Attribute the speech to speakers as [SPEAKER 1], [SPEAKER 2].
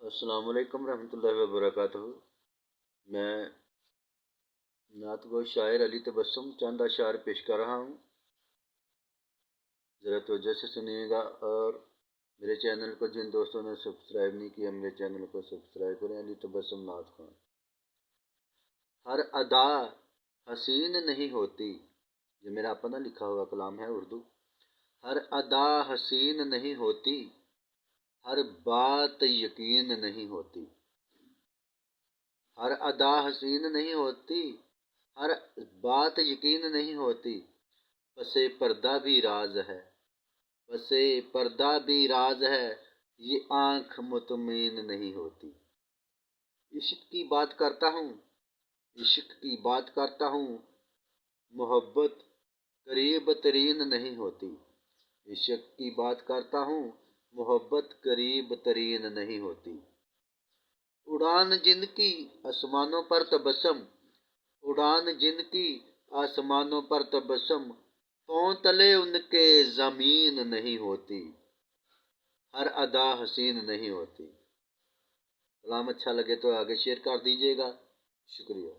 [SPEAKER 1] السلام علیکم ورحمۃ اللہ وبرکاتہ۔ میں نعت گو شاعر علی تبسم چند اشعار پیش کر رہا ہوں، ذرا توجہ سے سنیے گا۔ اور میرے چینل کو جن دوستوں نے سبسکرائب نہیں کیا، میرے چینل کو سبسکرائب کریں۔ علی تبسم نعت خواں۔ ہر ادا حسین نہیں ہوتی، یہ میرا اپنا لکھا ہوا کلام ہے اردو۔ ہر ادا حسین نہیں ہوتی، ہر بات یقین نہیں ہوتی۔ ہر ادا حسین نہیں ہوتی، ہر بات یقین نہیں ہوتی۔ پس پردہ بھی راز ہے، پس پردہ بھی راز ہے، یہ آنکھ مطمئن نہیں ہوتی۔ عشق کی بات کرتا ہوں، عشق کی بات کرتا ہوں، محبت قریب ترین نہیں ہوتی۔ عشق کی بات کرتا ہوں، محبت قریب ترین نہیں ہوتی۔ اڑان جن کی آسمانوں پر تبسم، اڑان جن کی آسمانوں پر تبسم، پاؤں تلے ان کے زمین نہیں ہوتی۔ ہر ادا حسین نہیں ہوتی۔ کلام اچھا لگے تو آگے شیئر کر دیجیے گا۔ شکریہ۔